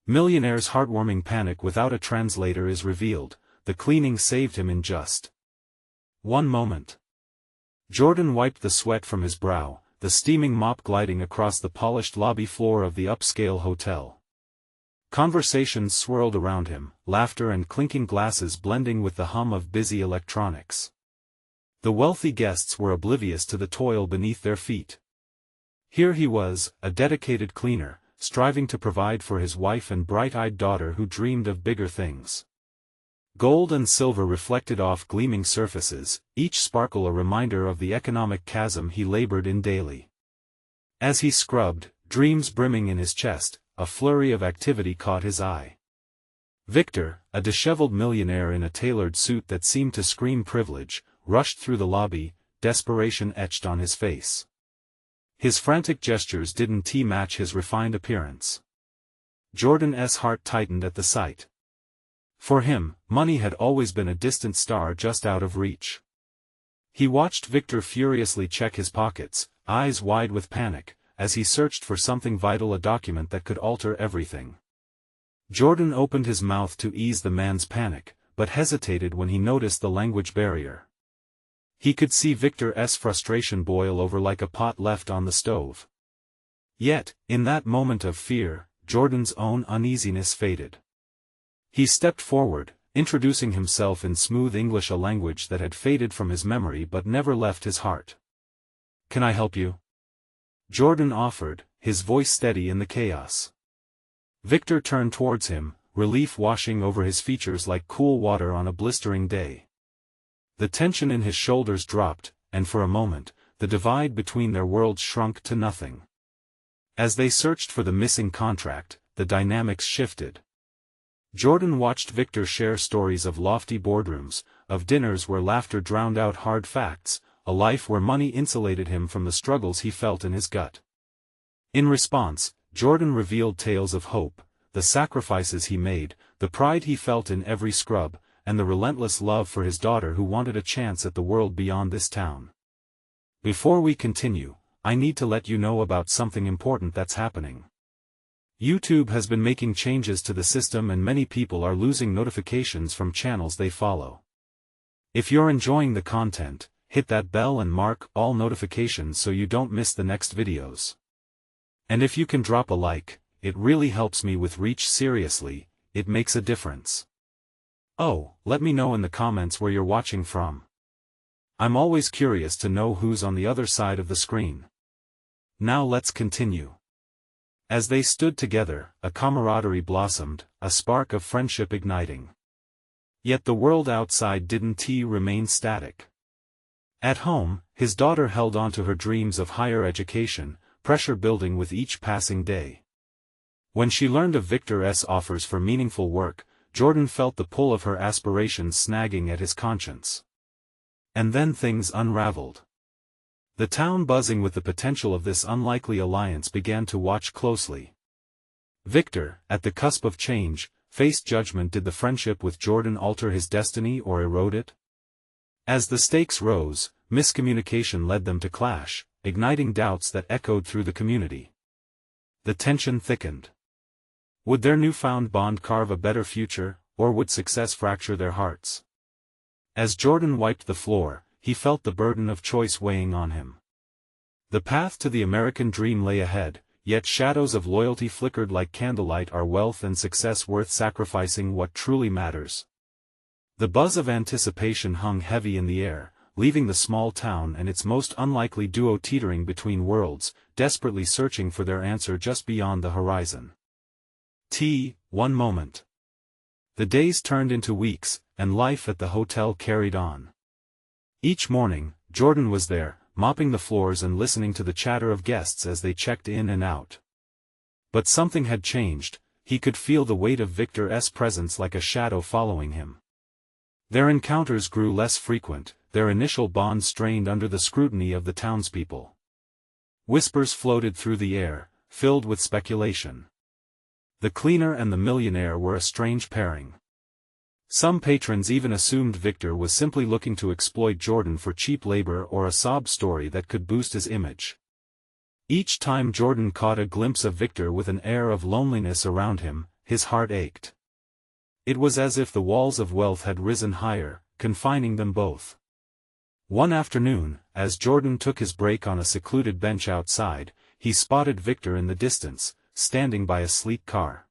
Millionaire's heartwarming panic without a translator is revealed. The cleaning saved him in just one moment. Jordan wiped the sweat from his brow, the steaming mop gliding across the polished lobby floor of the upscale hotel. Conversations swirled around him, laughter and clinking glasses blending with the hum of busy electronics. The wealthy guests were oblivious to the toil beneath their feet. Here he was, a dedicated cleaner, striving to provide for his wife and bright-eyed daughter who dreamed of bigger things. Gold and silver reflected off gleaming surfaces, each sparkle a reminder of the economic chasm he labored in daily. As he scrubbed, dreams brimming in his chest, a flurry of activity caught his eye. Victor, a disheveled millionaire in a tailored suit that seemed to scream privilege, rushed through the lobby, desperation etched on his face. His frantic gestures didn't match his refined appearance. Jordan's heart tightened at the sight. For him, money had always been a distant star just out of reach. He watched Victor furiously check his pockets, eyes wide with panic, as he searched for something vital, a document that could alter everything. Jordan opened his mouth to ease the man's panic, but hesitated when he noticed the language barrier. He could see Victor's frustration boil over like a pot left on the stove. Yet, in that moment of fear, Jordan's own uneasiness faded. He stepped forward, introducing himself in smooth English, a language that had faded from his memory but never left his heart. "Can I help you?" Jordan offered, his voice steady in the chaos. Victor turned towards him, relief washing over his features like cool water on a blistering day. The tension in his shoulders dropped, and for a moment, the divide between their worlds shrunk to nothing. As they searched for the missing contract, the dynamics shifted. Jordan watched Victor share stories of lofty boardrooms, of dinners where laughter drowned out hard facts, a life where money insulated him from the struggles he felt in his gut. In response, Jordan revealed tales of hope, the sacrifices he made, the pride he felt in every scrub, and the relentless love for his daughter who wanted a chance at the world beyond this town. Before we continue, I need to let you know about something important that's happening. YouTube has been making changes to the system and many people are losing notifications from channels they follow. If you're enjoying the content, hit that bell and mark all notifications so you don't miss the next videos. And if you can drop a like, it really helps me with reach. Seriously, it makes a difference. Oh, let me know in the comments where you're watching from. I'm always curious to know who's on the other side of the screen. Now let's continue. As they stood together, a camaraderie blossomed, a spark of friendship igniting. Yet the world outside didn't remain static. At home, his daughter held on to her dreams of higher education, pressure building with each passing day. When she learned of Victor's offers for meaningful work, Jordan felt the pull of her aspirations snagging at his conscience. And then things unraveled. The town buzzing with the potential of this unlikely alliance began to watch closely. Victor, at the cusp of change, faced judgment. Did the friendship with Jordan alter his destiny or erode it? As the stakes rose, miscommunication led them to clash, igniting doubts that echoed through the community. The tension thickened. Would their newfound bond carve a better future, or would success fracture their hearts? As Jordan wiped the floor, he felt the burden of choice weighing on him. The path to the American dream lay ahead, yet shadows of loyalty flickered like candlelight. Are wealth and success worth sacrificing what truly matters? The buzz of anticipation hung heavy in the air, leaving the small town and its most unlikely duo teetering between worlds, desperately searching for their answer just beyond the horizon. One moment. The days turned into weeks, and life at the hotel carried on. Each morning, Jordan was there, mopping the floors and listening to the chatter of guests as they checked in and out. But something had changed. He could feel the weight of Victor's presence like a shadow following him. Their encounters grew less frequent, their initial bond strained under the scrutiny of the townspeople. Whispers floated through the air, filled with speculation. The cleaner and the millionaire were a strange pairing. Some patrons even assumed Victor was simply looking to exploit Jordan for cheap labor or a sob story that could boost his image. Each time Jordan caught a glimpse of Victor with an air of loneliness around him, his heart ached. It was as if the walls of wealth had risen higher, confining them both. One afternoon, as Jordan took his break on a secluded bench outside, he spotted Victor in the distance, standing by a sleek car.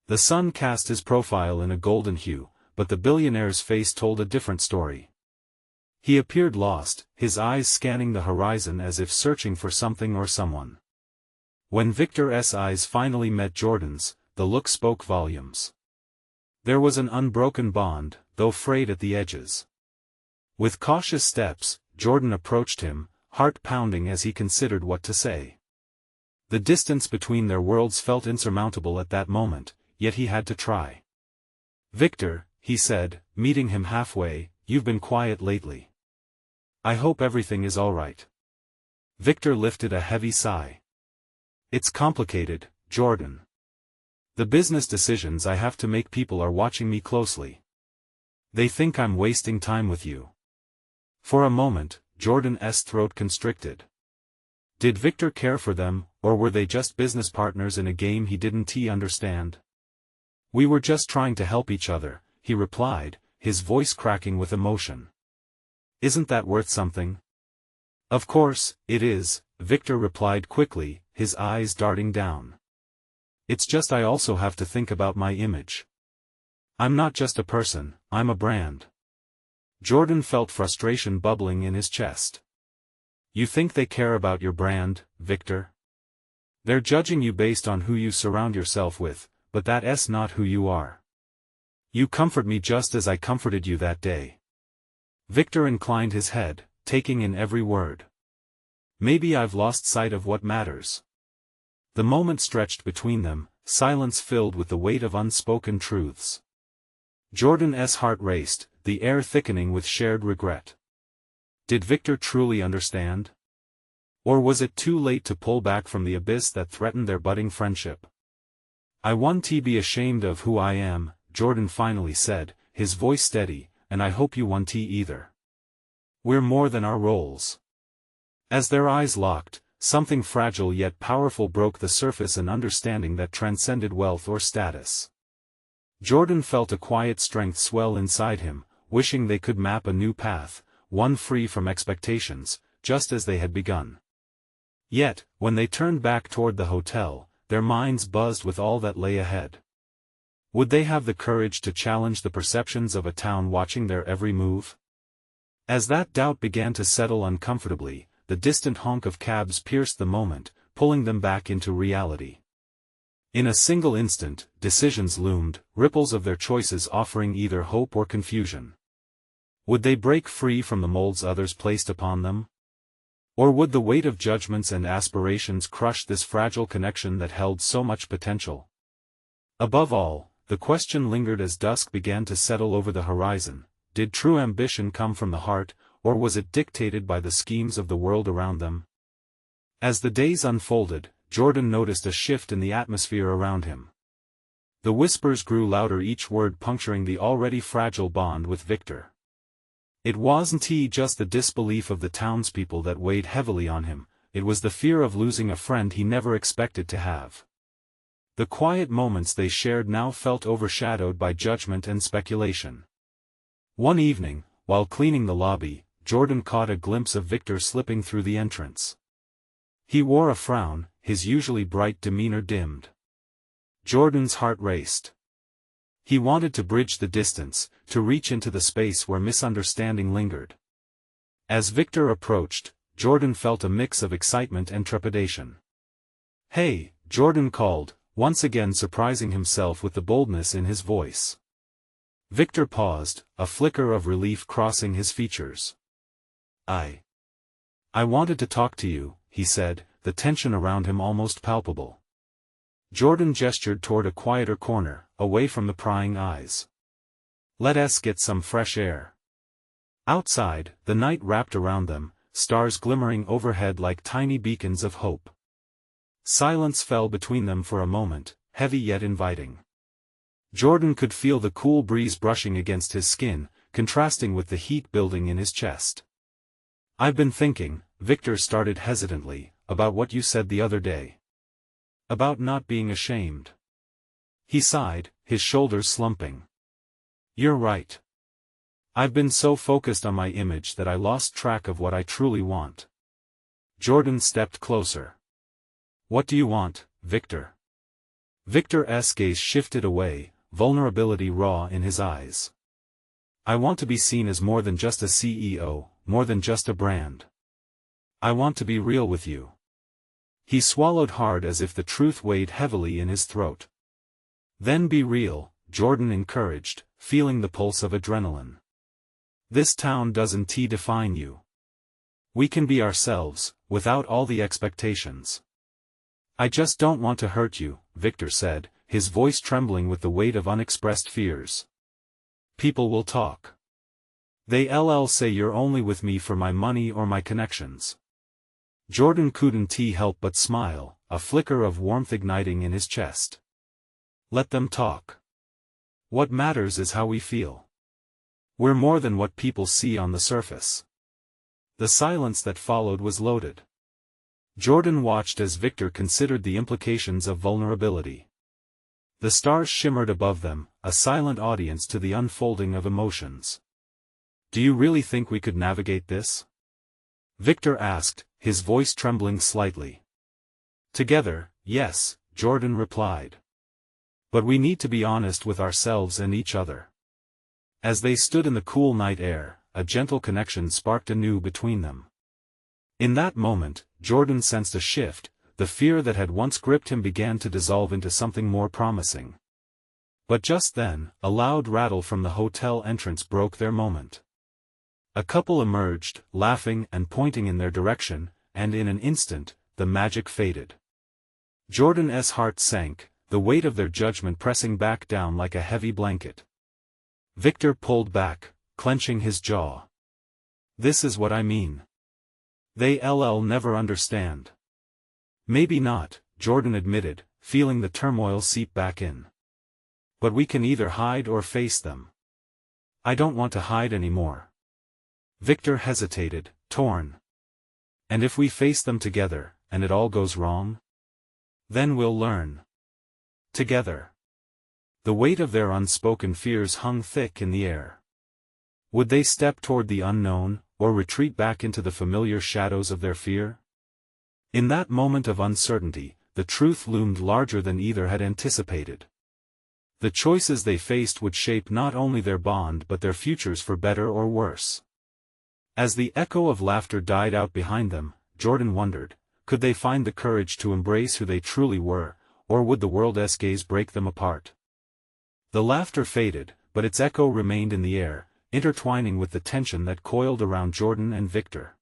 The sun cast his profile in a golden hue, but the billionaire's face told a different story. He appeared lost, his eyes scanning the horizon as if searching for something or someone. When Victor's eyes finally met Jordan's, the look spoke volumes. There was an unbroken bond, though frayed at the edges. With cautious steps, Jordan approached him, heart pounding as he considered what to say. The distance between their worlds felt insurmountable at that moment, yet he had to try. "Victor," he said, meeting him halfway, "you've been quiet lately. I hope everything is all right." Victor lifted a heavy sigh. "It's complicated, Jordan. The business decisions I have to make, people are watching me closely. They think I'm wasting time with you." For a moment, Jordan's throat constricted. Did Victor care for them, or were they just business partners in a game he didn't understand? "We were just trying to help each other," he replied, his voice cracking with emotion. "Isn't that worth something?" "Of course, it is," Victor replied quickly, his eyes darting down. "It's just I also have to think about my image. I'm not just a person, I'm a brand." Jordan felt frustration bubbling in his chest. "You think they care about your brand, Victor? They're judging you based on who you surround yourself with, but that's not who you are. You comfort me just as I comforted you that day." Victor inclined his head, taking in every word. "Maybe I've lost sight of what matters." The moment stretched between them, silence filled with the weight of unspoken truths. Jordan's heart raced, the air thickening with shared regret. Did Victor truly understand? Or was it too late to pull back from the abyss that threatened their budding friendship? "I want to be ashamed of who I am," Jordan finally said, his voice steady, "and I hope you want to either. We're more than our roles." As their eyes locked, something fragile yet powerful broke the surface, an understanding that transcended wealth or status. Jordan felt a quiet strength swell inside him, wishing they could map a new path, one free from expectations, just as they had begun. Yet, when they turned back toward the hotel, their minds buzzed with all that lay ahead. Would they have the courage to challenge the perceptions of a town watching their every move? As that doubt began to settle uncomfortably, the distant honk of cabs pierced the moment, pulling them back into reality. In a single instant, decisions loomed, ripples of their choices offering either hope or confusion. Would they break free from the molds others placed upon them? Or would the weight of judgments and aspirations crush this fragile connection that held so much potential? Above all, the question lingered as dusk began to settle over the horizon: did true ambition come from the heart, or was it dictated by the schemes of the world around them? As the days unfolded, Jordan noticed a shift in the atmosphere around him. The whispers grew louder, each word puncturing the already fragile bond with Victor. It wasn't just the disbelief of the townspeople that weighed heavily on him, it was the fear of losing a friend he never expected to have. The quiet moments they shared now felt overshadowed by judgment and speculation. One evening, while cleaning the lobby, Jordan caught a glimpse of Victor slipping through the entrance. He wore a frown, his usually bright demeanor dimmed. Jordan's heart raced. He wanted to bridge the distance, to reach into the space where misunderstanding lingered. As Victor approached, Jordan felt a mix of excitement and trepidation. "Hey," Jordan called, once again surprising himself with the boldness in his voice. Victor paused, a flicker of relief crossing his features. I wanted to talk to you," he said, the tension around him almost palpable. Jordan gestured toward a quieter corner, away from the prying eyes. "Let us get some fresh air." Outside, the night wrapped around them, stars glimmering overhead like tiny beacons of hope. Silence fell between them for a moment, heavy yet inviting. Jordan could feel the cool breeze brushing against his skin, contrasting with the heat building in his chest. "I've been thinking," Victor started hesitantly, "about what you said the other day. About not being ashamed." He sighed, his shoulders slumping. You're right. I've been so focused on my image that I lost track of what I truly want. Jordan stepped closer. What do you want, Victor? Victor's gaze shifted away, vulnerability raw in his eyes. I want to be seen as more than just a CEO, more than just a brand. I want to be real with you. He swallowed hard as if the truth weighed heavily in his throat. Then be real, Jordan encouraged, feeling the pulse of adrenaline. This town doesn't define you. We can be ourselves, without all the expectations. I just don't want to hurt you, Victor said, his voice trembling with the weight of unexpressed fears. People will talk. They'll say you're only with me for my money or my connections. Jordan couldn't help but smile, a flicker of warmth igniting in his chest. Let them talk. What matters is how we feel. We're more than what people see on the surface. The silence that followed was loaded. Jordan watched as Victor considered the implications of vulnerability. The stars shimmered above them, a silent audience to the unfolding of emotions. Do you really think we could navigate this? Victor asked, his voice trembling slightly. Together, yes, Jordan replied. But we need to be honest with ourselves and each other. As they stood in the cool night air, a gentle connection sparked anew between them. In that moment, Jordan sensed a shift, the fear that had once gripped him began to dissolve into something more promising. But just then, a loud rattle from the hotel entrance broke their moment. A couple emerged, laughing and pointing in their direction, and in an instant, the magic faded. Jordan's heart sank, the weight of their judgment pressing back down like a heavy blanket. Victor pulled back, clenching his jaw. This is what I mean. They'll never understand. Maybe not, Jordan admitted, feeling the turmoil seep back in. But we can either hide or face them. I don't want to hide anymore. Victor hesitated, torn. And if we face them together, and it all goes wrong? Then we'll learn. Together. The weight of their unspoken fears hung thick in the air. Would they step toward the unknown, or retreat back into the familiar shadows of their fear? In that moment of uncertainty, the truth loomed larger than either had anticipated. The choices they faced would shape not only their bond but their futures for better or worse. As the echo of laughter died out behind them, Jordan wondered, could they find the courage to embrace who they truly were, or would the world's gaze break them apart? The laughter faded, but its echo remained in the air, intertwining with the tension that coiled around Jordan and Victor.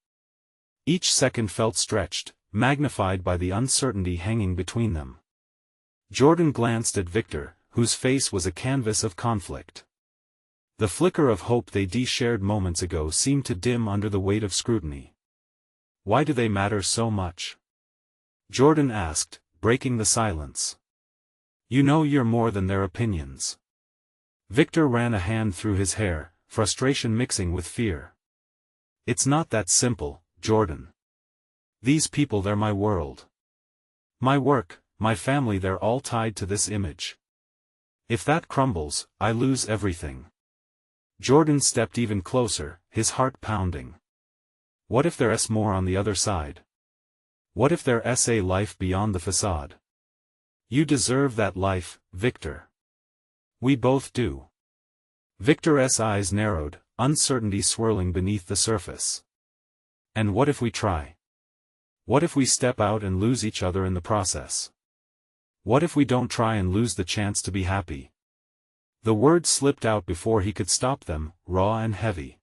Each second felt stretched, magnified by the uncertainty hanging between them. Jordan glanced at Victor, whose face was a canvas of conflict. The flicker of hope they shared moments ago seemed to dim under the weight of scrutiny. Why do they matter so much? Jordan asked, breaking the silence. You know you're more than their opinions. Victor ran a hand through his hair, frustration mixing with fear. It's not that simple, Jordan. These people, they're my world. My work, my family, they're all tied to this image. If that crumbles, I lose everything. Jordan stepped even closer, his heart pounding. What if there's more on the other side? What if there's a life beyond the facade? You deserve that life, Victor. We both do. Victor's eyes narrowed, uncertainty swirling beneath the surface. And what if we try? What if we step out and lose each other in the process? What if we don't try and lose the chance to be happy? The words slipped out before he could stop them, raw and heavy.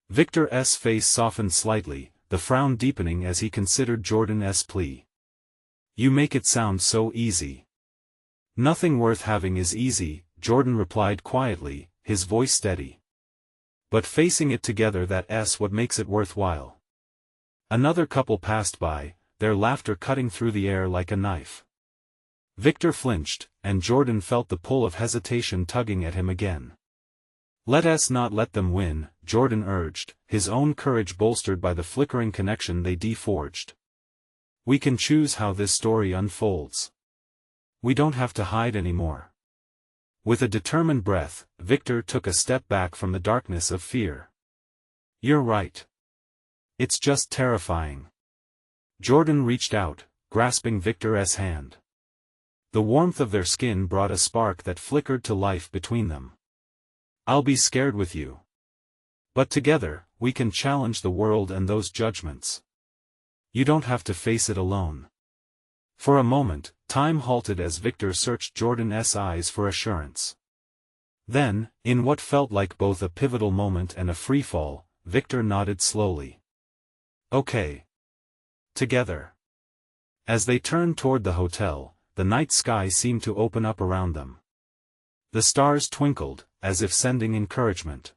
Victor's face softened slightly, the frown deepening as he considered Jordan's plea. You make it sound so easy. Nothing worth having is easy, Jordan replied quietly, his voice steady. But facing it together, that's what makes it worthwhile. Another couple passed by, their laughter cutting through the air like a knife. Victor flinched, and Jordan felt the pull of hesitation tugging at him again. Let us not let them win, Jordan urged, his own courage bolstered by the flickering connection they forged. We can choose how this story unfolds. We don't have to hide anymore. With a determined breath, Victor took a step back from the darkness of fear. "You're right. It's just terrifying." Jordan reached out, grasping Victor's hand. The warmth of their skin brought a spark that flickered to life between them. "I'll be scared with you. But together, we can challenge the world and those judgments. You don't have to face it alone." For a moment, time halted as Victor searched Jordan's eyes for assurance. Then, in what felt like both a pivotal moment and a freefall, Victor nodded slowly. "Okay. Together." As they turned toward the hotel, the night sky seemed to open up around them. The stars twinkled, as if sending encouragement.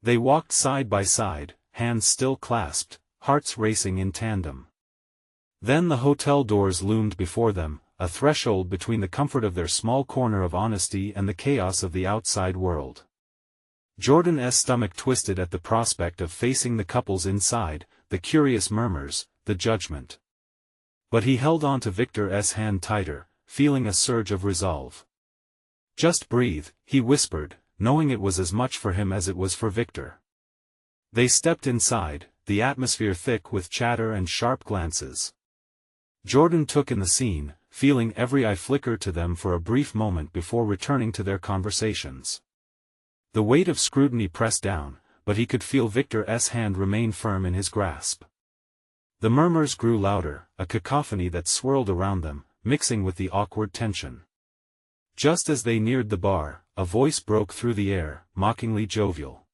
They walked side by side, hands still clasped, hearts racing in tandem. Then the hotel doors loomed before them, a threshold between the comfort of their small corner of honesty and the chaos of the outside world. Jordan's stomach twisted at the prospect of facing the couples inside, the curious murmurs, the judgment. But he held on to Victor's hand tighter, feeling a surge of resolve. "Just breathe," he whispered, knowing it was as much for him as it was for Victor. They stepped inside, the atmosphere thick with chatter and sharp glances. Jordan took in the scene, feeling every eye flicker to them for a brief moment before returning to their conversations. The weight of scrutiny pressed down, but he could feel Victor's hand remain firm in his grasp. The murmurs grew louder, a cacophony that swirled around them, mixing with the awkward tension. Just as they neared the bar, a voice broke through the air, mockingly jovial.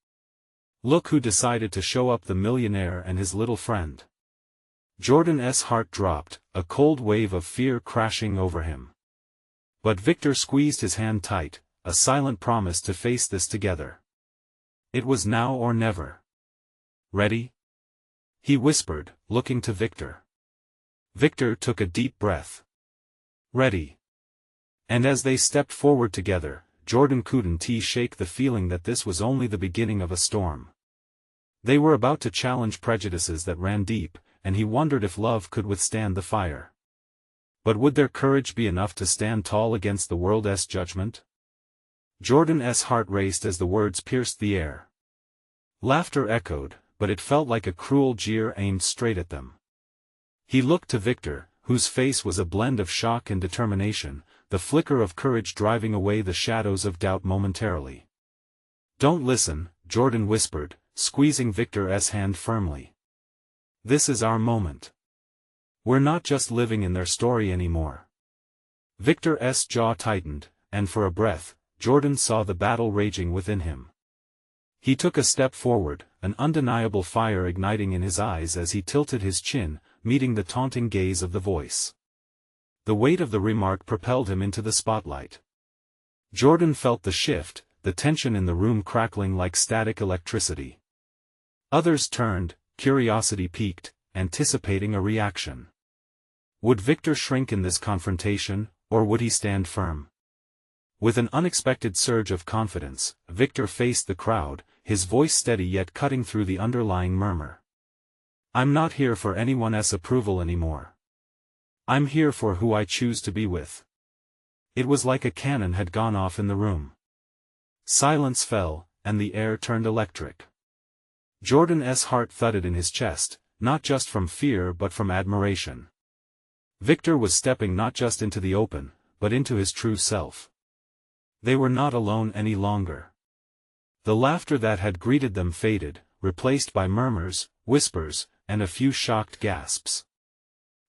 "Look who decided to show up, the millionaire and his little friend." Jordan's heart dropped, a cold wave of fear crashing over him. But Victor squeezed his hand tight, a silent promise to face this together. It was now or never. "Ready?" he whispered, looking to Victor. Victor took a deep breath. "Ready." And as they stepped forward together, Jordan couldn't shake the feeling that this was only the beginning of a storm. They were about to challenge prejudices that ran deep, and he wondered if love could withstand the fire. But would their courage be enough to stand tall against the world's judgment? Jordan's heart raced as the words pierced the air. Laughter echoed, but it felt like a cruel jeer aimed straight at them. He looked to Victor, whose face was a blend of shock and determination, the flicker of courage driving away the shadows of doubt momentarily. "Don't listen," Jordan whispered, squeezing Victor's hand firmly. "This is our moment. We're not just living in their story anymore." Victor's jaw tightened, and for a breath, Jordan saw the battle raging within him. He took a step forward, an undeniable fire igniting in his eyes as he tilted his chin, meeting the taunting gaze of the voice. The weight of the remark propelled him into the spotlight. Jordan felt the shift, the tension in the room crackling like static electricity. Others turned, curiosity piqued, anticipating a reaction. Would Victor shrink in this confrontation, or would he stand firm? With an unexpected surge of confidence, Victor faced the crowd, his voice steady yet cutting through the underlying murmur. "I'm not here for anyone's approval anymore. I'm here for who I choose to be with." It was like a cannon had gone off in the room. Silence fell, and the air turned electric. Jordan's heart thudded in his chest, not just from fear but from admiration. Victor was stepping not just into the open, but into his true self. They were not alone any longer. The laughter that had greeted them faded, replaced by murmurs, whispers, and a few shocked gasps.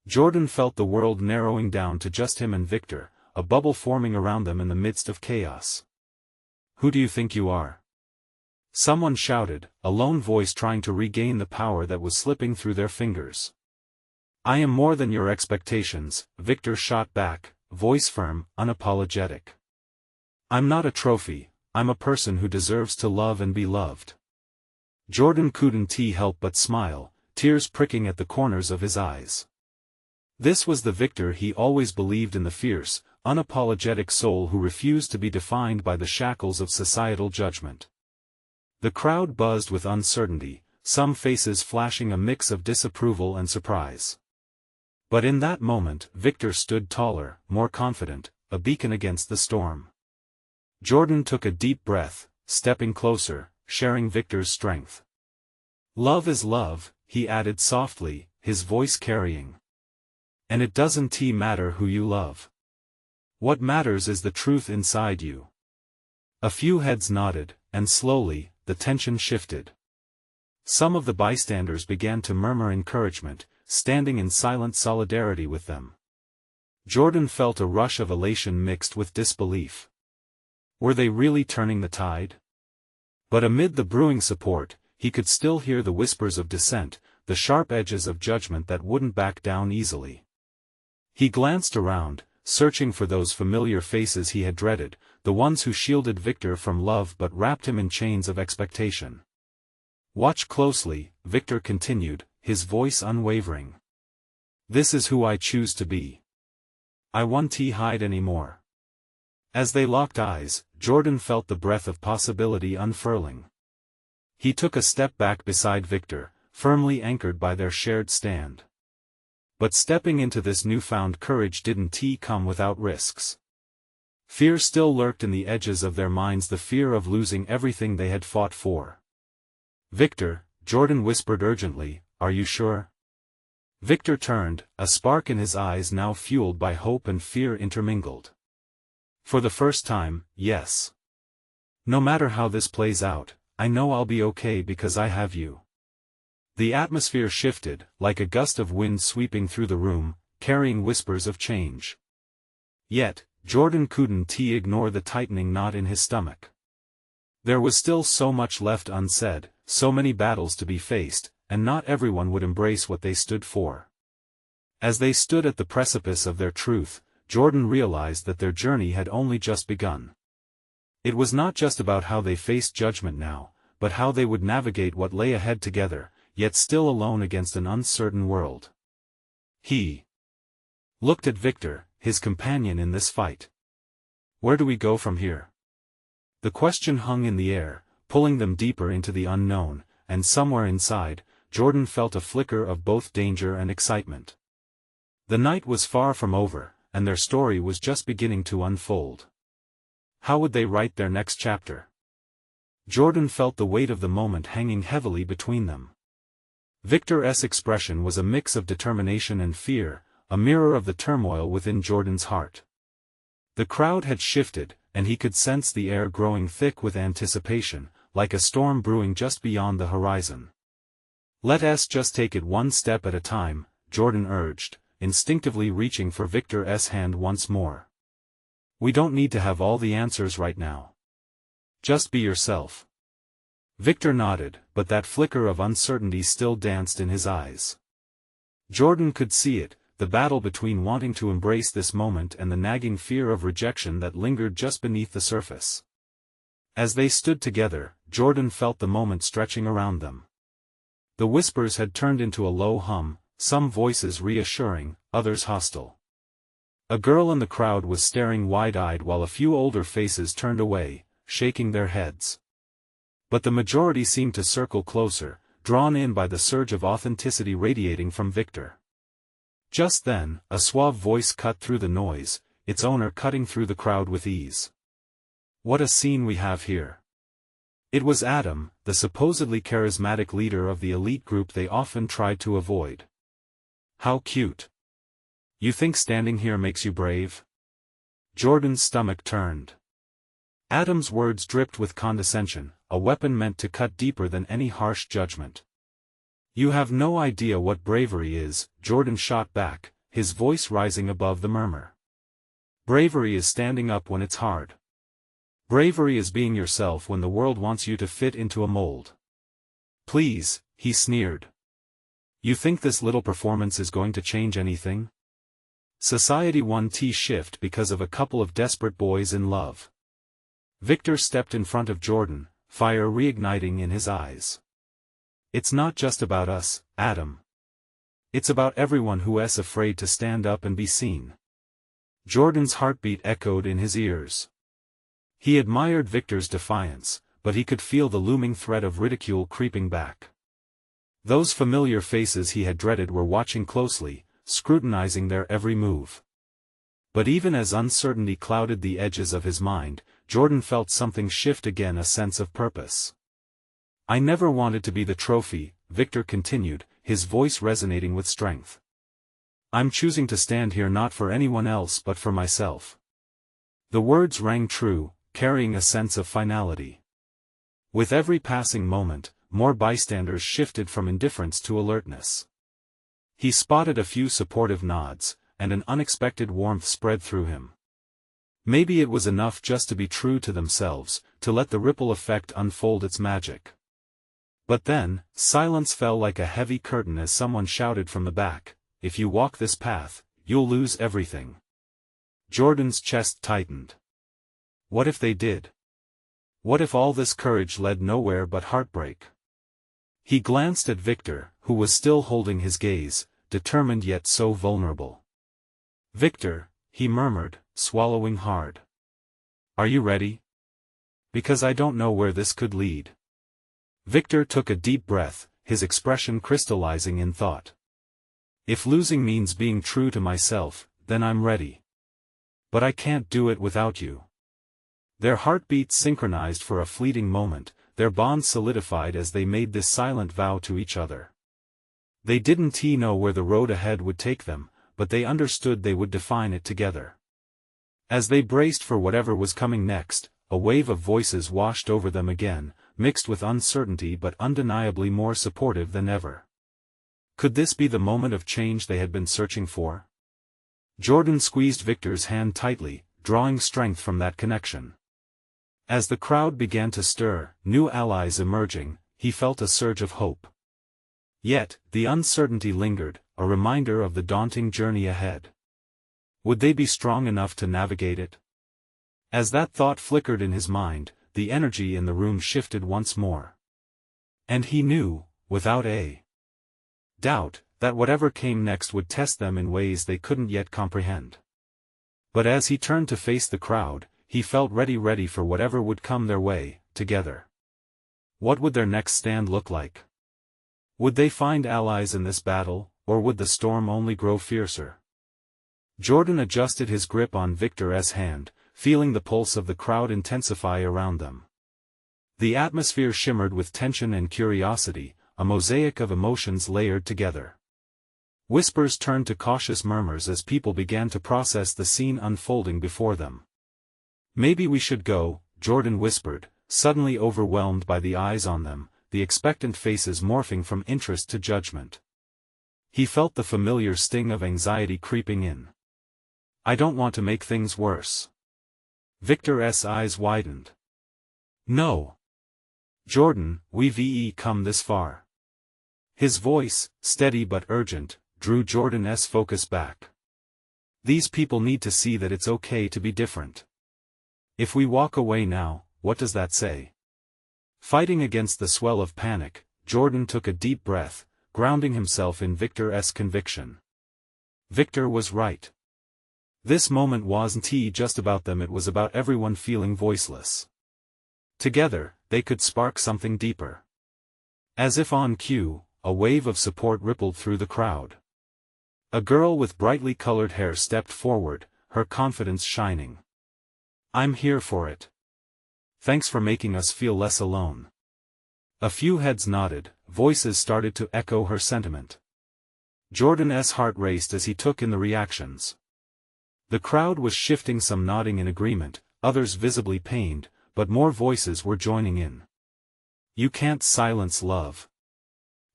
Jordan felt the world narrowing down to just him and Victor, a bubble forming around them in the midst of chaos. "Who do you think you are?" someone shouted, a lone voice trying to regain the power that was slipping through their fingers. "I am more than your expectations," Victor shot back, voice firm, unapologetic. "I'm not a trophy, I'm a person who deserves to love and be loved." Jordan couldn't help but smile, tears pricking at the corners of his eyes. This was the Victor he always believed in, the fierce, unapologetic soul who refused to be defined by the shackles of societal judgment. The crowd buzzed with uncertainty, some faces flashing a mix of disapproval and surprise. But in that moment Victor stood taller, more confident, a beacon against the storm. Jordan took a deep breath, stepping closer, sharing Victor's strength. Love is love, he added softly, his voice carrying. And it doesn't matter who you love. What matters is the truth inside you. A few heads nodded, and slowly, the tension shifted. Some of the bystanders began to murmur encouragement, standing in silent solidarity with them. Jordan felt a rush of elation mixed with disbelief. Were they really turning the tide? But amid the brewing support, he could still hear the whispers of dissent, the sharp edges of judgment that wouldn't back down easily. He glanced around, searching for those familiar faces he had dreaded, the ones who shielded Victor from love but wrapped him in chains of expectation. Watch closely, Victor continued, his voice unwavering. This is who I choose to be. I won't hide anymore. As they locked eyes, Jordan felt the breath of possibility unfurling. He took a step back beside Victor, firmly anchored by their shared stand. But stepping into this newfound courage didn't come without risks. Fear still lurked in the edges of their minds, the fear of losing everything they had fought for. Victor, Jordan whispered urgently, are you sure? Victor turned, a spark in his eyes now fueled by hope and fear intermingled. For the first time, yes. No matter how this plays out, I know I'll be okay because I have you. The atmosphere shifted, like a gust of wind sweeping through the room, carrying whispers of change. Yet, Jordan couldn't ignore the tightening knot in his stomach. There was still so much left unsaid, so many battles to be faced, and not everyone would embrace what they stood for. As they stood at the precipice of their truth, Jordan realized that their journey had only just begun. It was not just about how they faced judgment now, but how they would navigate what lay ahead together, yet still alone against an uncertain world. He looked at Victor, his companion in this fight. Where do we go from here? The question hung in the air, pulling them deeper into the unknown, and somewhere inside, Jordan felt a flicker of both danger and excitement. The night was far from over, and their story was just beginning to unfold. How would they write their next chapter? Jordan felt the weight of the moment hanging heavily between them. Victor's expression was a mix of determination and fear, a mirror of the turmoil within Jordan's heart. The crowd had shifted, and he could sense the air growing thick with anticipation, like a storm brewing just beyond the horizon. Let us just take it one step at a time, Jordan urged, instinctively reaching for Victor's hand once more. We don't need to have all the answers right now. Just be yourself. Victor nodded, but that flicker of uncertainty still danced in his eyes. Jordan could see it, the battle between wanting to embrace this moment and the nagging fear of rejection that lingered just beneath the surface. As they stood together, Jordan felt the moment stretching around them. The whispers had turned into a low hum, some voices reassuring, others hostile. A girl in the crowd was staring wide-eyed while a few older faces turned away, shaking their heads. But the majority seemed to circle closer, drawn in by the surge of authenticity radiating from Victor. Just then, a suave voice cut through the noise, its owner cutting through the crowd with ease. What a scene we have here. It was Adam, the supposedly charismatic leader of the elite group they often tried to avoid. How cute. You think standing here makes you brave? Jordan's stomach turned. Adam's words dripped with condescension, a weapon meant to cut deeper than any harsh judgment. You have no idea what bravery is, Jordan shot back, his voice rising above the murmur. Bravery is standing up when it's hard. Bravery is being yourself when the world wants you to fit into a mold. Please, he sneered. You think this little performance is going to change anything? Society won't shift because of a couple of desperate boys in love. Victor stepped in front of Jordan, fire reigniting in his eyes. It's not just about us, Adam. It's about everyone who is afraid to stand up and be seen. Jordan's heartbeat echoed in his ears. He admired Victor's defiance, but he could feel the looming threat of ridicule creeping back. Those familiar faces he had dreaded were watching closely, scrutinizing their every move. But even as uncertainty clouded the edges of his mind, Jordan felt something shift again, a sense of purpose. I never wanted to be the trophy, Victor continued, his voice resonating with strength. I'm choosing to stand here not for anyone else but for myself. The words rang true, carrying a sense of finality. With every passing moment, more bystanders shifted from indifference to alertness. He spotted a few supportive nods, and an unexpected warmth spread through him. Maybe it was enough just to be true to themselves, to let the ripple effect unfold its magic. But then, silence fell like a heavy curtain as someone shouted from the back, "If you walk this path, you'll lose everything." Jordan's chest tightened. What if they did? What if all this courage led nowhere but heartbreak? He glanced at Victor, who was still holding his gaze, determined yet so vulnerable. "Victor," he murmured, swallowing hard. "Are you ready? Because I don't know where this could lead." Victor took a deep breath, his expression crystallizing in thought. "If losing means being true to myself, then I'm ready. But I can't do it without you." Their heartbeats synchronized for a fleeting moment, their bond solidified as they made this silent vow to each other. They didn't know where the road ahead would take them, but they understood they would define it together. As they braced for whatever was coming next, a wave of voices washed over them again, mixed with uncertainty but undeniably more supportive than ever. Could this be the moment of change they had been searching for? Jordan squeezed Victor's hand tightly, drawing strength from that connection. As the crowd began to stir, new allies emerging, he felt a surge of hope. Yet, the uncertainty lingered, a reminder of the daunting journey ahead. Would they be strong enough to navigate it? As that thought flickered in his mind, the energy in the room shifted once more. And he knew, without a doubt, that whatever came next would test them in ways they couldn't yet comprehend. But as he turned to face the crowd, he felt ready for whatever would come their way, together. What would their next stand look like? Would they find allies in this battle, or would the storm only grow fiercer? Jordan adjusted his grip on Victor's hand, feeling the pulse of the crowd intensify around them. The atmosphere shimmered with tension and curiosity, a mosaic of emotions layered together. Whispers turned to cautious murmurs as people began to process the scene unfolding before them. "Maybe we should go," Jordan whispered, suddenly overwhelmed by the eyes on them, the expectant faces morphing from interest to judgment. He felt the familiar sting of anxiety creeping in. "I don't want to make things worse." Victor's eyes widened. "No. Jordan, we've come this far." His voice, steady but urgent, drew Jordan's focus back. "These people need to see that it's okay to be different. If we walk away now, what does that say?" Fighting against the swell of panic, Jordan took a deep breath, grounding himself in Victor's conviction. Victor was right. This moment wasn't just about them, it was about everyone feeling voiceless. Together, they could spark something deeper. As if on cue, a wave of support rippled through the crowd. A girl with brightly colored hair stepped forward, her confidence shining. "I'm here for it. Thanks for making us feel less alone." A few heads nodded, voices started to echo her sentiment. Jordan's heart raced as he took in the reactions. The crowd was shifting, some nodding in agreement, others visibly pained, but more voices were joining in. "You can't silence love,"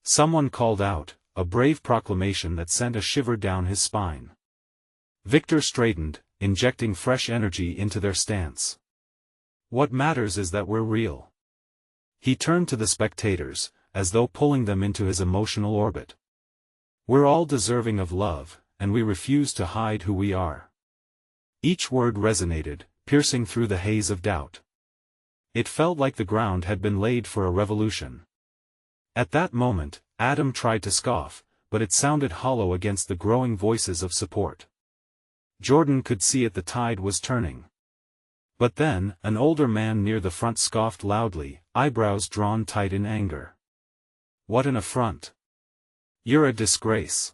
someone called out, a brave proclamation that sent a shiver down his spine. Victor straightened, injecting fresh energy into their stance. "What matters is that we're real." He turned to the spectators, as though pulling them into his emotional orbit. "We're all deserving of love, and we refuse to hide who we are." Each word resonated, piercing through the haze of doubt. It felt like the ground had been laid for a revolution. At that moment, Adam tried to scoff, but it sounded hollow against the growing voices of support. Jordan could see it, the tide was turning. But then, an older man near the front scoffed loudly, eyebrows drawn tight in anger. "What an affront! You're a disgrace."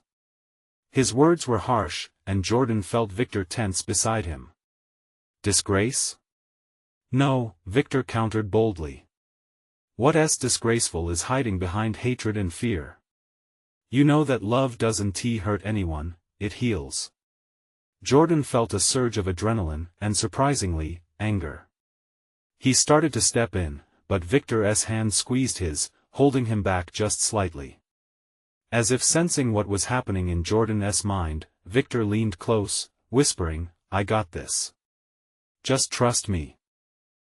His words were harsh, and Jordan felt Victor tense beside him. Disgrace? No, Victor countered boldly. What's disgraceful is hiding behind hatred and fear. You know that love doesn't hurt anyone, it heals. Jordan felt a surge of adrenaline, and surprisingly, anger. He started to step in, but Victor's hand squeezed his, holding him back just slightly. As if sensing what was happening in Jordan's mind, Victor leaned close, whispering, "I got this. Just trust me."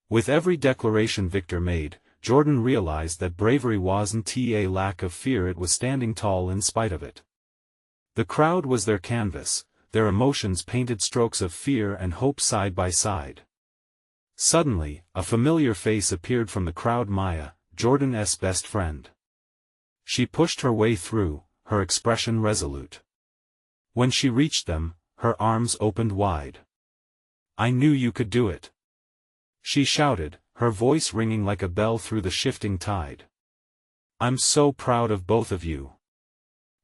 With every declaration Victor made, Jordan realized that bravery wasn't a lack of fear, it was standing tall in spite of it. The crowd was their canvas, their emotions painted strokes of fear and hope side by side. Suddenly, a familiar face appeared from the crowd: Maya, Jordan's best friend. She pushed her way through, her expression resolute. When she reached them, her arms opened wide. "I knew you could do it," she shouted, her voice ringing like a bell through the shifting tide. "I'm so proud of both of you."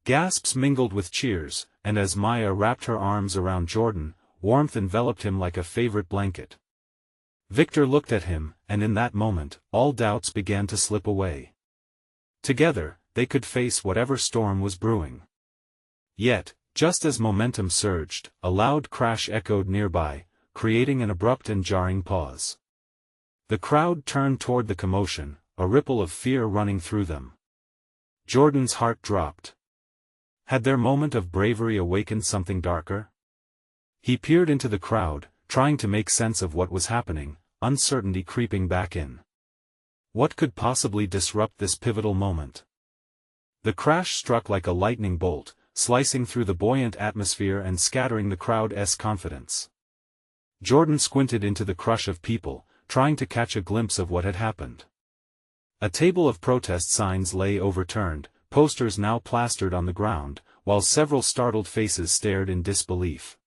Gasps mingled with cheers, and as Maya wrapped her arms around Jordan, warmth enveloped him like a favorite blanket. Victor looked at him, and in that moment, all doubts began to slip away. Together, they could face whatever storm was brewing. Yet, just as momentum surged, a loud crash echoed nearby, creating an abrupt and jarring pause. The crowd turned toward the commotion, a ripple of fear running through them. Jordan's heart dropped. Had their moment of bravery awakened something darker? He peered into the crowd, trying to make sense of what was happening, uncertainty creeping back in. What could possibly disrupt this pivotal moment? The crash struck like a lightning bolt, slicing through the buoyant atmosphere and scattering the crowd's confidence. Jordan squinted into the crush of people, trying to catch a glimpse of what had happened. A table of protest signs lay overturned, posters now plastered on the ground, while several startled faces stared in disbelief.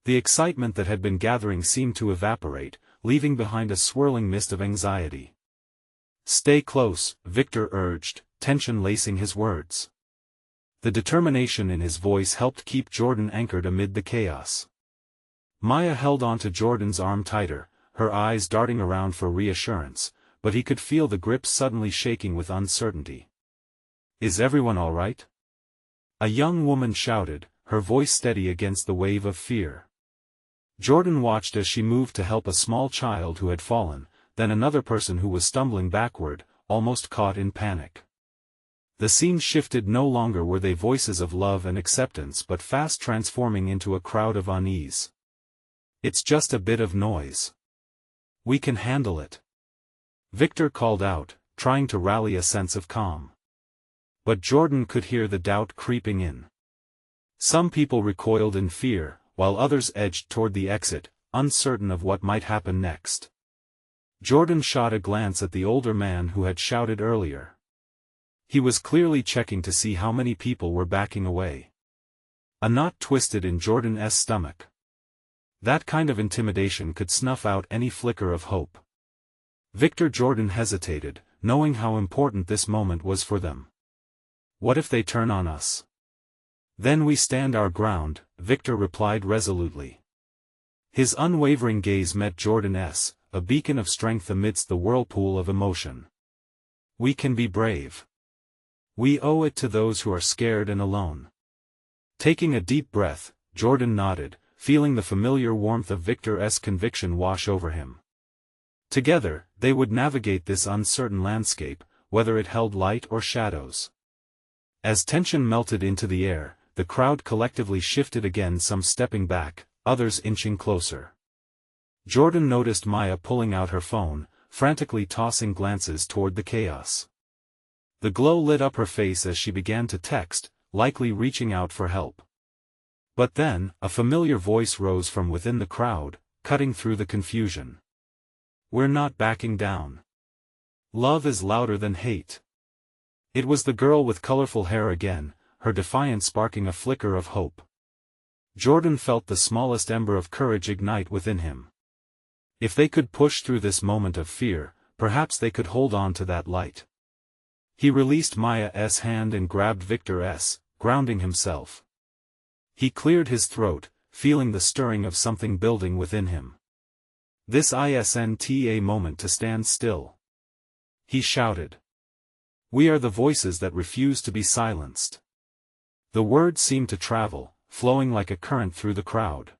The excitement that had been gathering seemed to evaporate, leaving behind a swirling mist of anxiety. "Stay close," Victor urged, tension lacing his words. The determination in his voice helped keep Jordan anchored amid the chaos. Maya held onto Jordan's arm tighter, her eyes darting around for reassurance, but he could feel the grip suddenly shaking with uncertainty. "Is everyone all right?" a young woman shouted, her voice steady against the wave of fear. Jordan watched as she moved to help a small child who had fallen, then another person who was stumbling backward, almost caught in panic. The scene shifted. No longer were they voices of love and acceptance but fast transforming into a crowd of unease. "It's just a bit of noise. We can handle it," Victor called out, trying to rally a sense of calm. But Jordan could hear the doubt creeping in. Some people recoiled in fear, while others edged toward the exit, uncertain of what might happen next. Jordan shot a glance at the older man who had shouted earlier. He was clearly checking to see how many people were backing away. A knot twisted in Jordan's stomach. That kind of intimidation could snuff out any flicker of hope. Jordan hesitated, knowing how important this moment was for them. "What if they turn on us?" "Then we stand our ground," Victor replied resolutely. His unwavering gaze met Jordan's, a beacon of strength amidst the whirlpool of emotion. "We can be brave. We owe it to those who are scared and alone." Taking a deep breath, Jordan nodded, feeling the familiar warmth of Victor's conviction wash over him. Together, they would navigate this uncertain landscape, whether it held light or shadows. As tension melted into the air, the crowd collectively shifted again, some stepping back, others inching closer. Jordan noticed Maya pulling out her phone, frantically tossing glances toward the chaos. The glow lit up her face as she began to text, likely reaching out for help. But then, a familiar voice rose from within the crowd, cutting through the confusion. "We're not backing down. Love is louder than hate." It was the girl with colorful hair again, her defiance sparking a flicker of hope. Jordan felt the smallest ember of courage ignite within him. If they could push through this moment of fear, perhaps they could hold on to that light. He released Maya's hand and grabbed Victor's, grounding himself. He cleared his throat, feeling the stirring of something building within him. This isn't a moment to stand still. He shouted. We are the voices that refuse to be silenced. The words seemed to travel, flowing like a current through the crowd.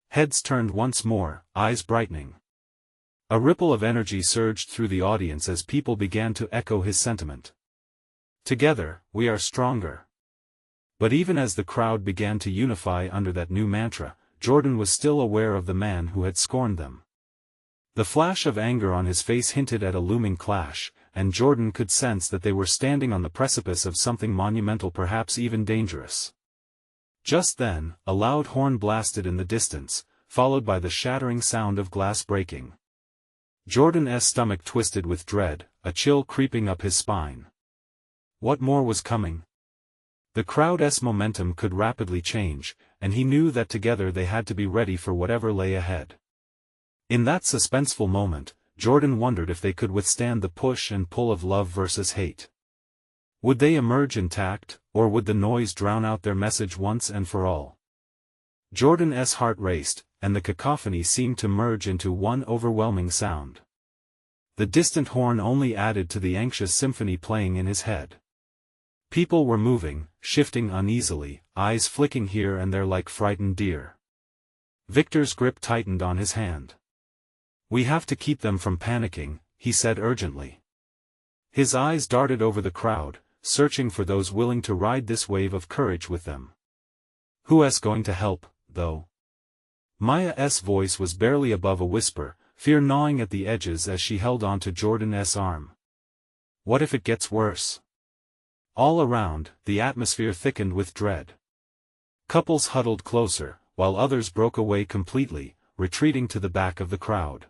Heads turned once more, eyes brightening. A ripple of energy surged through the audience as people began to echo his sentiment. Together, we are stronger. But even as the crowd began to unify under that new mantra, Jordan was still aware of the man who had scorned them. The flash of anger on his face hinted at a looming clash, and Jordan could sense that they were standing on the precipice of something monumental, perhaps even dangerous. Just then, a loud horn blasted in the distance, followed by the shattering sound of glass breaking. Jordan's stomach twisted with dread, a chill creeping up his spine. What more was coming? The crowd's momentum could rapidly change, and he knew that together they had to be ready for whatever lay ahead. In that suspenseful moment, Jordan wondered if they could withstand the push and pull of love versus hate. Would they emerge intact, or would the noise drown out their message once and for all? Jordan's heart raced, and the cacophony seemed to merge into one overwhelming sound. The distant horn only added to the anxious symphony playing in his head. People were moving, shifting uneasily, eyes flicking here and there like frightened deer. Victor's grip tightened on his hand. We have to keep them from panicking, he said urgently. His eyes darted over the crowd, searching for those willing to ride this wave of courage with them. Who's going to help, though? Maya's voice was barely above a whisper, fear gnawing at the edges as she held on to Jordan's arm. What if it gets worse? All around, the atmosphere thickened with dread. Couples huddled closer, while others broke away completely, retreating to the back of the crowd.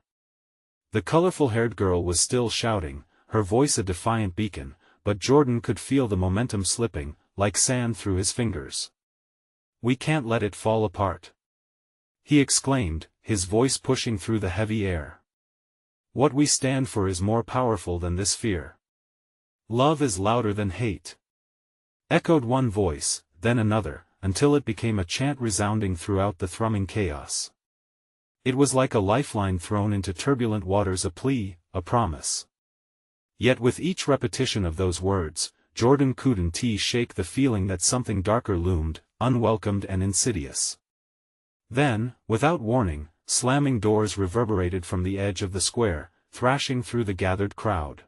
The colorful-haired girl was still shouting, her voice a defiant beacon, but Jordan could feel the momentum slipping, like sand through his fingers. We can't let it fall apart, he exclaimed, his voice pushing through the heavy air. What we stand for is more powerful than this fear. Love is louder than hate. Echoed one voice, then another, until it became a chant resounding throughout the thrumming chaos. It was like a lifeline thrown into turbulent waters, a plea, a promise. Yet with each repetition of those words, Jordan couldn't shake the feeling that something darker loomed, unwelcomed and insidious. Then, without warning, slamming doors reverberated from the edge of the square, thrashing through the gathered crowd.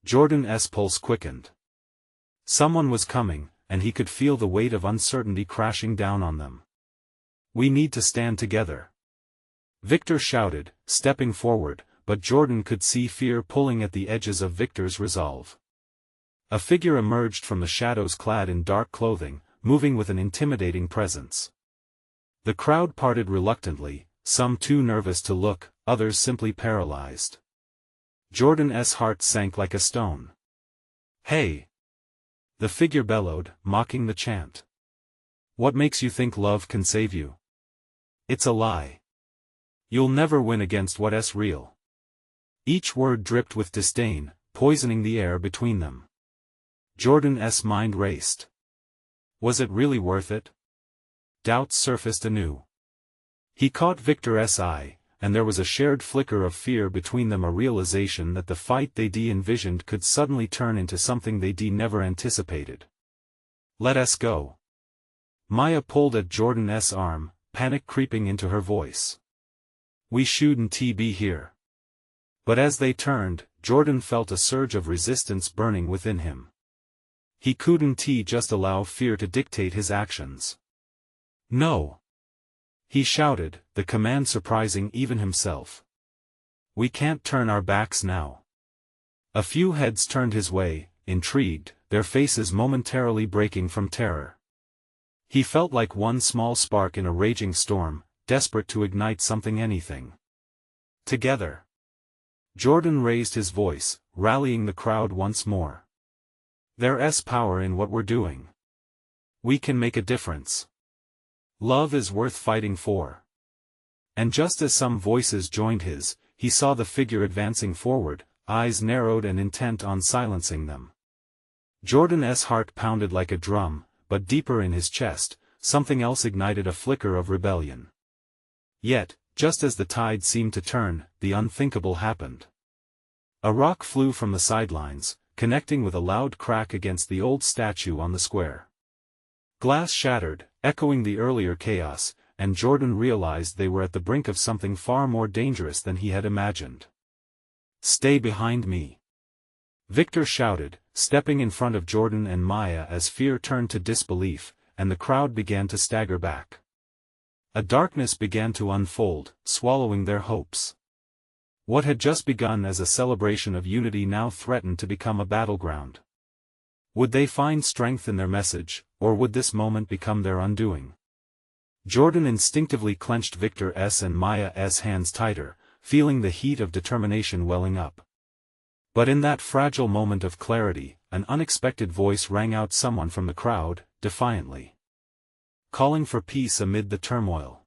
Jordan's pulse quickened. Someone was coming, and he could feel the weight of uncertainty crashing down on them. We need to stand together, Victor shouted, stepping forward, but Jordan could see fear pulling at the edges of Victor's resolve. A figure emerged from the shadows clad in dark clothing, moving with an intimidating presence. The crowd parted reluctantly, some too nervous to look, others simply paralyzed. Jordan's heart sank like a stone. Hey! The figure bellowed, mocking the chant. What makes you think love can save you? It's a lie. You'll never win against what's real. Each word dripped with disdain, poisoning the air between them. Jordan's mind raced. Was it really worth it? Doubts surfaced anew. He caught Victor's eye, and there was a shared flicker of fear between them, a realization that the fight they'd envisioned could suddenly turn into something they'd never anticipated. Let us go. Maya pulled at Jordan's arm, panic creeping into her voice. We shouldn't be here. But as they turned, Jordan felt a surge of resistance burning within him. He couldn't just allow fear to dictate his actions. No! He shouted, the command surprising even himself. We can't turn our backs now. A few heads turned his way, intrigued, their faces momentarily breaking from terror. He felt like one small spark in a raging storm, desperate to ignite something, anything. Together. Jordan raised his voice, rallying the crowd once more. There's power in what we're doing. We can make a difference. Love is worth fighting for. And just as some voices joined his, he saw the figure advancing forward, eyes narrowed and intent on silencing them. Jordan's heart pounded like a drum, but deeper in his chest, something else ignited a flicker of rebellion. Yet, just as the tide seemed to turn, the unthinkable happened. A rock flew from the sidelines, connecting with a loud crack against the old statue on the square. Glass shattered, echoing the earlier chaos, and Jordan realized they were at the brink of something far more dangerous than he had imagined. "Stay behind me!" Victor shouted, stepping in front of Jordan and Maya as fear turned to disbelief, and the crowd began to stagger back. A darkness began to unfold, swallowing their hopes. What had just begun as a celebration of unity now threatened to become a battleground. Would they find strength in their message, or would this moment become their undoing? Jordan instinctively clenched Victor's and Maya's hands tighter, feeling the heat of determination welling up. But in that fragile moment of clarity, an unexpected voice rang out, someone from the crowd, defiantly. Calling for peace amid the turmoil.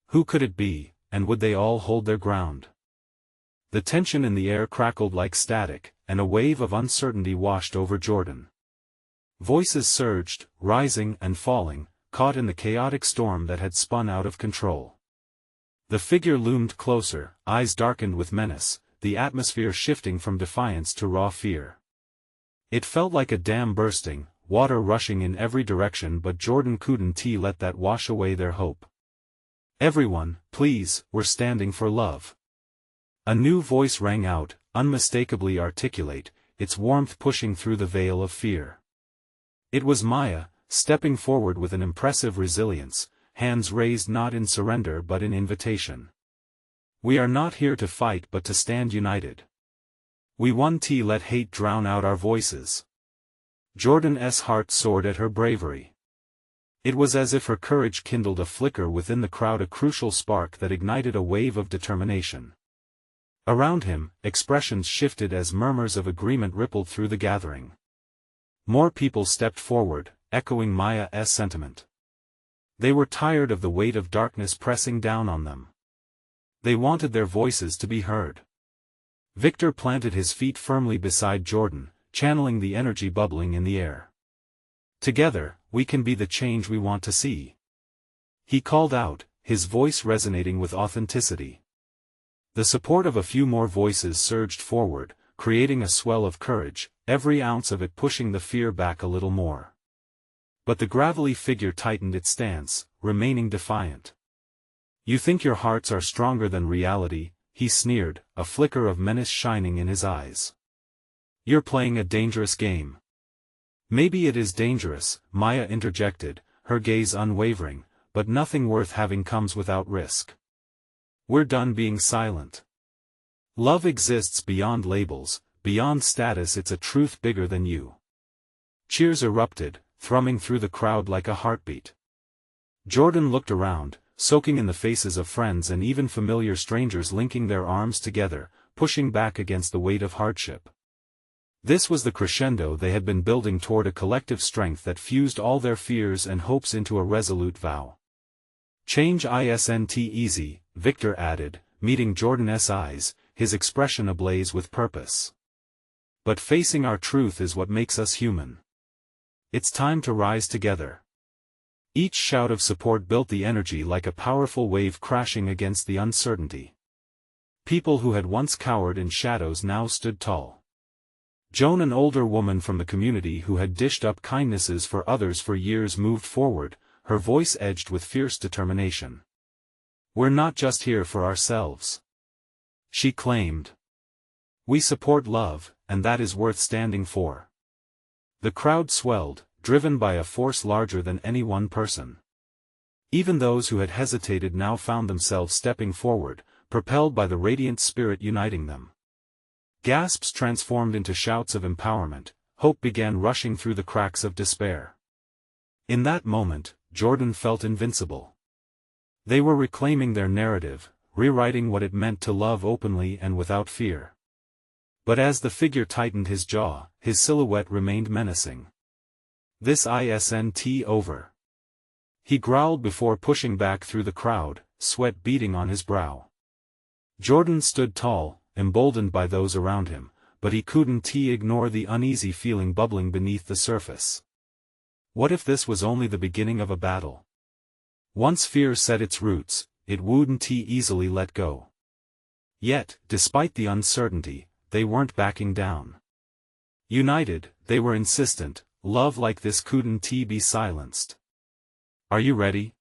Who could it be, and would they all hold their ground? The tension in the air crackled like static, and a wave of uncertainty washed over Jordan. Voices surged, rising and falling, caught in the chaotic storm that had spun out of control. The figure loomed closer, eyes darkened with menace, the atmosphere shifting from defiance to raw fear. It felt like a dam bursting, water rushing in every direction, but Jordan couldn't let that wash away their hope. "Everyone, please, we're standing for love." A new voice rang out, unmistakably articulate, its warmth pushing through the veil of fear. It was Maya, stepping forward with an impressive resilience, hands raised not in surrender but in invitation. "We are not here to fight but to stand united. We won't let hate drown out our voices." Jordan's heart soared at her bravery. It was as if her courage kindled a flicker within the crowd, a crucial spark that ignited a wave of determination. Around him, expressions shifted as murmurs of agreement rippled through the gathering. More people stepped forward, echoing Maya's sentiment. They were tired of the weight of darkness pressing down on them. They wanted their voices to be heard. Victor planted his feet firmly beside Jordan, channeling the energy bubbling in the air. "Together, we can be the change we want to see," he called out, his voice resonating with authenticity. The support of a few more voices surged forward, creating a swell of courage, every ounce of it pushing the fear back a little more. But the gravelly figure tightened its stance, remaining defiant. "You think your hearts are stronger than reality," he sneered, a flicker of menace shining in his eyes. "You're playing a dangerous game." "Maybe it is dangerous," Maya interjected, her gaze unwavering, "but nothing worth having comes without risk. We're done being silent. Love exists beyond labels, beyond status. It's a truth bigger than you." Cheers erupted, thrumming through the crowd like a heartbeat. Jordan looked around, soaking in the faces of friends and even familiar strangers linking their arms together, pushing back against the weight of hardship. This was the crescendo they had been building toward, a collective strength that fused all their fears and hopes into a resolute vow. "Change isn't easy," Victor added, meeting Jordan's eyes, his expression ablaze with purpose. "But facing our truth is what makes us human. It's time to rise together." Each shout of support built the energy like a powerful wave crashing against the uncertainty. People who had once cowered in shadows now stood tall. Joan, an older woman from the community who had dished up kindnesses for others for years, moved forward, her voice edged with fierce determination. "We're not just here for ourselves," she claimed. "We support love, and that is worth standing for." The crowd swelled, driven by a force larger than any one person. Even those who had hesitated now found themselves stepping forward, propelled by the radiant spirit uniting them. Gasps transformed into shouts of empowerment, hope began rushing through the cracks of despair. In that moment, Jordan felt invincible. They were reclaiming their narrative, rewriting what it meant to love openly and without fear. But as the figure tightened his jaw, his silhouette remained menacing. "This isn't over," he growled before pushing back through the crowd, sweat beading on his brow. Jordan stood tall, emboldened by those around him, but he couldn't ignore the uneasy feeling bubbling beneath the surface. What if this was only the beginning of a battle? Once fear set its roots, it wouldn't easily let go. Yet, despite the uncertainty, they weren't backing down. United, they were insistent, love like this couldn't be silenced. "Are you ready?"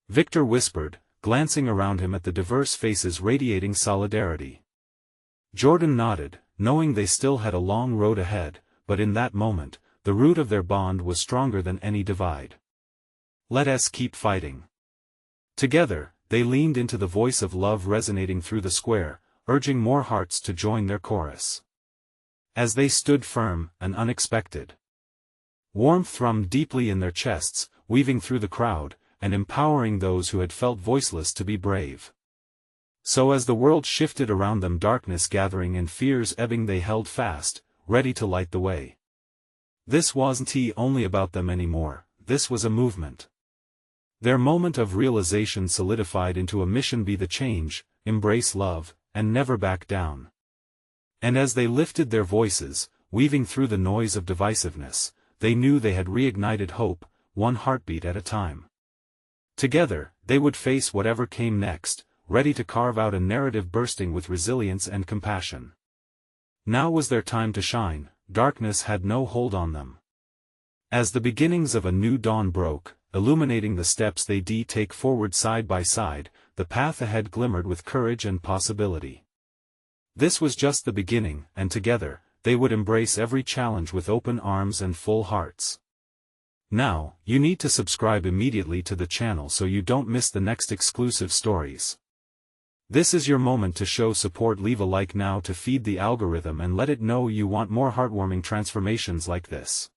Victor whispered, glancing around him at the diverse faces radiating solidarity. Jordan nodded, knowing they still had a long road ahead, but in that moment, the root of their bond was stronger than any divide. "Let us keep fighting." Together, they leaned into the voice of love resonating through the square, urging more hearts to join their chorus. As they stood firm, an unexpected warmth thrummed deeply in their chests, weaving through the crowd, and empowering those who had felt voiceless to be brave. So as the world shifted around them, darkness gathering and fears ebbing, they held fast, ready to light the way. This wasn't only about them anymore, this was a movement. Their moment of realization solidified into a mission: be the change, embrace love, and never back down. And as they lifted their voices, weaving through the noise of divisiveness, they knew they had reignited hope, one heartbeat at a time. Together, they would face whatever came next, ready to carve out a narrative bursting with resilience and compassion. Now was their time to shine, darkness had no hold on them. As the beginnings of a new dawn broke, illuminating the steps they'd take forward side by side, the path ahead glimmered with courage and possibility. This was just the beginning, and together, they would embrace every challenge with open arms and full hearts. Now, you need to subscribe immediately to the channel so you don't miss the next exclusive stories. This is your moment to show support. Leave a like now to feed the algorithm and let it know you want more heartwarming transformations like this.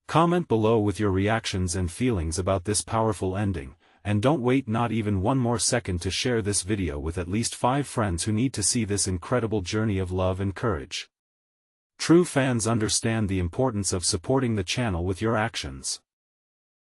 Comment below with your reactions and feelings about this powerful ending, and don't wait not even one more second to share this video with at least 5 friends who need to see this incredible journey of love and courage. True fans understand the importance of supporting the channel with your actions.